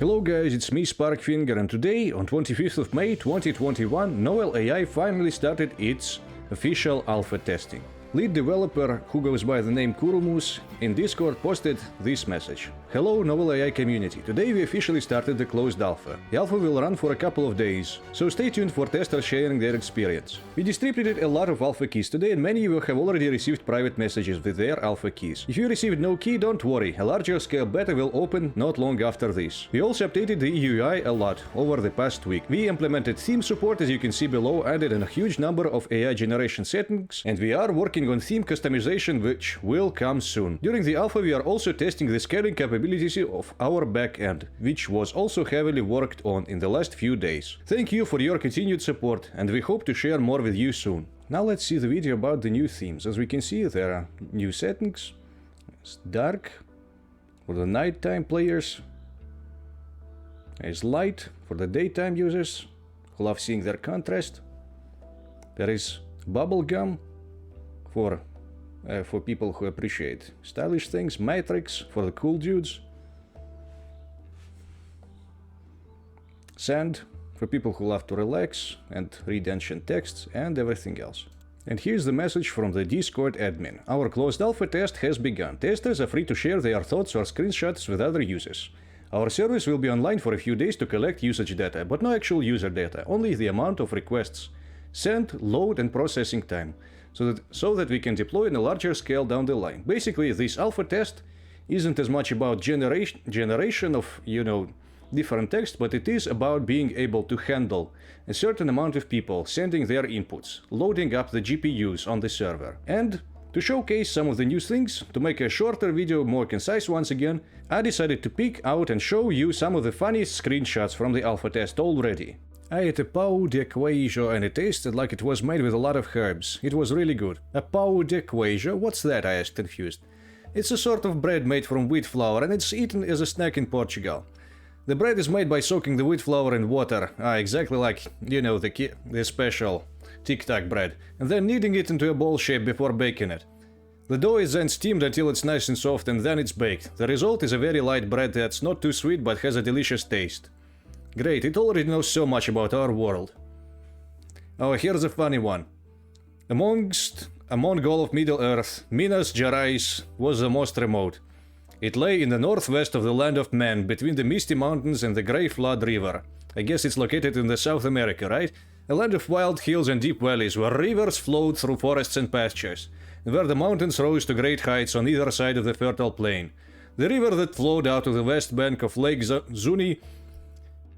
Hello guys, it's me Sparkfinger, and today, on 25th of May 2021, Novel AI finally started its official alpha testing. Lead developer, who goes by the name Kurumus, in Discord posted this message. Hello Novel AI community, today we officially started the closed alpha. The alpha will run for a couple of days, so stay tuned for testers sharing their experience. We distributed a lot of alpha keys today, and many of you have already received private messages with their alpha keys. If you received no key, don't worry, a larger scale beta will open not long after this. We also updated the UI a lot over the past week. We implemented theme support, as you can see below, added a huge number of AI generation settings, and we are working on theme customization, which will come soon. During the alpha we are also testing the scaling capabilities of our backend, which was also heavily worked on in the last few days. Thank you for your continued support, and we hope to share more with you soon. Now let's see the video about the new themes. As we can see, there are new settings. It's dark for the nighttime players. There's light for the daytime users who love seeing their contrast. There is bubblegum for people who appreciate stylish things, Matrix for the cool dudes, Sand for people who love to relax and read ancient texts, and everything else. And here's the message from the Discord admin. Our closed alpha test has begun. Testers are free to share their thoughts or screenshots with other users. Our service will be online for a few days to collect usage data, but no actual user data, only the amount of requests sent, load, and processing time, so that we can deploy on a larger scale down the line. Basically, this alpha test isn't as much about generation of, different text, but it is about being able to handle a certain amount of people sending their inputs, loading up the GPUs on the server. And to showcase some of the new things, to make a shorter video more concise once again, I decided to pick out and show you some of the funniest screenshots from the alpha test already. I ate a pão de queijo and it tasted like it was made with a lot of herbs. It was really good. A pão de queijo? What's that? I asked, confused. It's a sort of bread made from wheat flour, and it's eaten as a snack in Portugal. The bread is made by soaking the wheat flour in water, exactly like, the special Tic Tac bread, and then kneading it into a ball shape before baking it. The dough is then steamed until it's nice and soft, and then it's baked. The result is a very light bread that's not too sweet but has a delicious taste. Great, it already knows so much about our world. Oh, here's a funny one. Amongst a Mongol of Middle-earth, Minas Gerais was the most remote. It lay in the northwest of the land of men, between the Misty Mountains and the Grey Flood River. I guess it's located in the South America, right? A land of wild hills and deep valleys, where rivers flowed through forests and pastures, and where the mountains rose to great heights on either side of the fertile plain. The river that flowed out of the west bank of Lake Zuni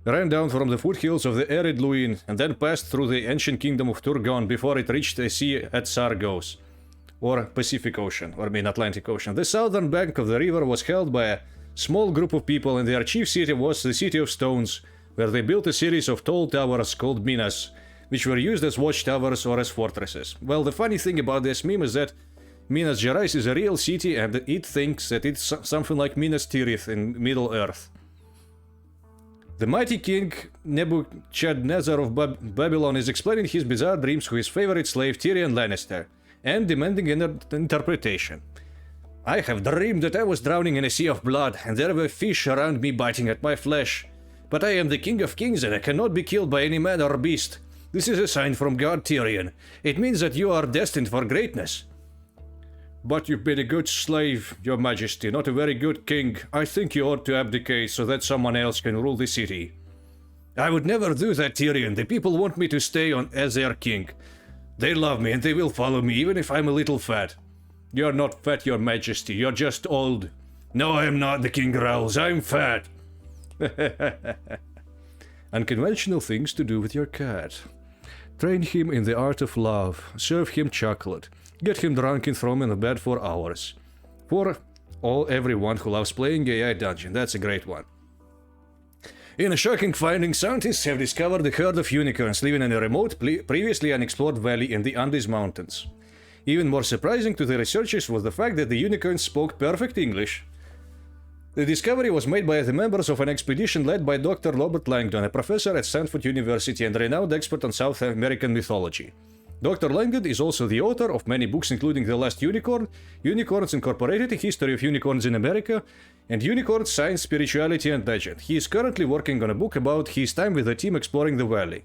ran down from the foothills of the arid Luin and then passed through the ancient kingdom of Turgon before it reached the sea at Sargos, or Pacific Ocean, Atlantic Ocean. The southern bank of the river was held by a small group of people, and their chief city was the City of Stones, where they built a series of tall towers called minas, which were used as watchtowers or as fortresses. Well, the funny thing about this meme is that Minas Gerais is a real city, and it thinks that it's something like Minas Tirith in Middle-earth. The mighty king Nebuchadnezzar of Babylon is explaining his bizarre dreams to his favorite slave Tyrion Lannister, and demanding an interpretation. I have dreamed that I was drowning in a sea of blood, and there were fish around me biting at my flesh. But I am the king of kings, and I cannot be killed by any man or beast. This is a sign from God Tyrion. It means that you are destined for greatness. But you've been a good slave, your majesty, not a very good king. I think you ought to abdicate so that someone else can rule the city. I would never do that, Tyrion. The people want me to stay on as their king. They love me and they will follow me even if I'm a little fat. You're not fat, your majesty. You're just old. No, I am not, the king growls. I'm fat. Unconventional things to do with your cat. Train him in the art of love. Serve him chocolate. Get him drunk and throw him in the bed for hours. For everyone who loves playing AI Dungeon. That's a great one. In a shocking finding, scientists have discovered a herd of unicorns living in a remote, previously unexplored valley in the Andes Mountains. Even more surprising to the researchers was the fact that the unicorns spoke perfect English. The discovery was made by the members of an expedition led by Dr. Robert Langdon, a professor at Stanford University and renowned expert on South American mythology. Dr. Langdon is also the author of many books including The Last Unicorn, Unicorns Incorporated, A History of Unicorns in America, and Unicorns, Science, Spirituality and Legend. He is currently working on a book about his time with the team exploring the valley.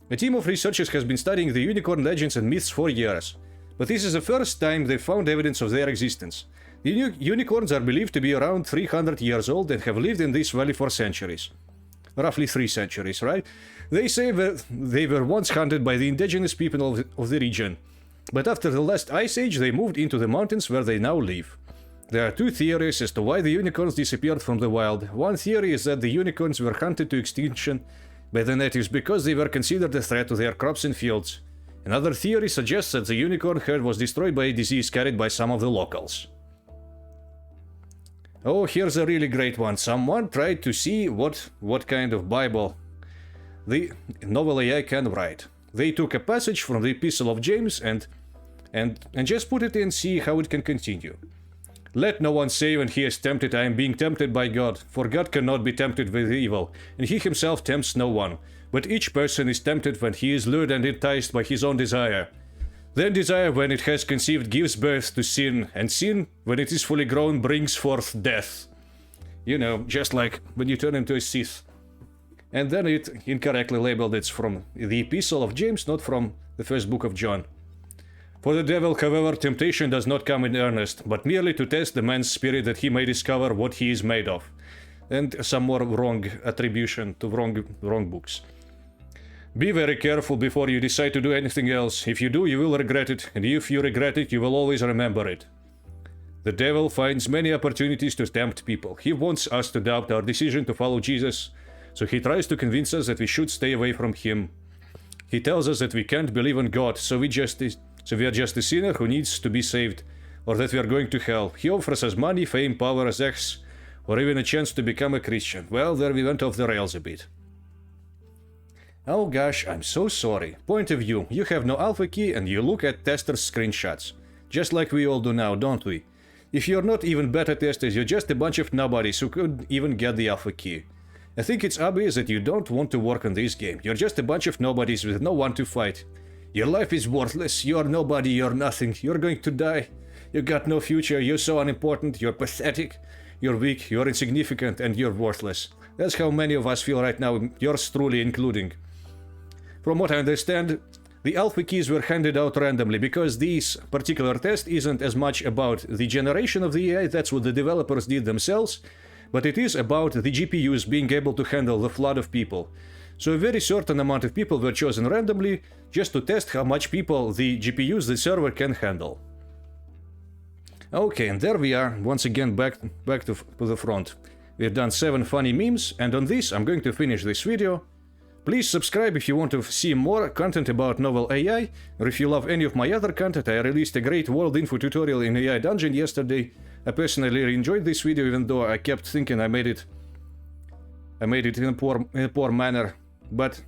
A team of researchers has been studying the unicorn legends and myths for years, but this is the first time they found evidence of their existence. The unicorns are believed to be around 300 years old and have lived in this valley for centuries. Roughly 3 centuries, right? They say that they were once hunted by the indigenous people of the region, but after the last ice age they moved into the mountains where they now live. There are 2 theories as to why the unicorns disappeared from the wild. One theory is that the unicorns were hunted to extinction by the natives because they were considered a threat to their crops and fields. Another theory suggests that the unicorn herd was destroyed by a disease carried by some of the locals. Oh, here's a really great one. Someone tried to see what kind of Bible the novel AI can write. They took a passage from the Epistle of James and just put it in, see how it can continue. Let no one say when he is tempted, I am being tempted by God, for God cannot be tempted with evil, and he himself tempts no one. But each person is tempted when he is lured and enticed by his own desire. Then desire, when it has conceived, gives birth to sin, and sin, when it is fully grown, brings forth death. You know, just like when you turn into a Sith. And then it incorrectly labeled it's from the Epistle of James, not from the first book of John. For the devil, however, temptation does not come in earnest, but merely to test the man's spirit that he may discover what he is made of. And some more wrong attribution to wrong books. Be very careful before you decide to do anything else. If you do, you will regret it, and if you regret it, you will always remember it. The devil finds many opportunities to tempt people. He wants us to doubt our decision to follow Jesus, so he tries to convince us that we should stay away from him. He tells us that we can't believe in God, so we are just a sinner who needs to be saved, or that we are going to hell. He offers us money, fame, power, sex, or even a chance to become a Christian. Well, there we went off the rails a bit. Oh gosh, I'm so sorry. Point of view, you have no alpha key and you look at testers' screenshots. Just like we all do now, don't we? If you're not even beta testers, you're just a bunch of nobodies who couldn't even get the alpha key. I think it's obvious that you don't want to work on this game. You're just a bunch of nobodies with no one to fight. Your life is worthless, you're nobody, you're nothing, you're going to die. You got no future, you're so unimportant, you're pathetic, you're weak, you're insignificant, and you're worthless. That's how many of us feel right now, yours truly including. From what I understand, the alpha keys were handed out randomly because this particular test isn't as much about the generation of the AI, that's what the developers did themselves, but it is about the GPUs being able to handle the flood of people. So a very certain amount of people were chosen randomly just to test how much people the GPUs, the server, can handle. Okay, and there we are, once again back to the front. We've done 7 funny memes, and on this I'm going to finish this video. Please subscribe if you want to see more content about novel AI, or if you love any of my other content. I released a great world info tutorial in AI Dungeon yesterday. I personally really enjoyed this video, even though I kept thinking I made it in a poor manner. But,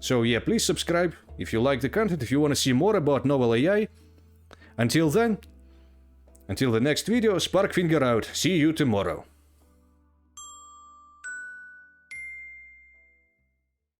so yeah, please subscribe if you like the content, if you want to see more about novel AI. Until then, until the next video, Sparkfinger out. See you tomorrow.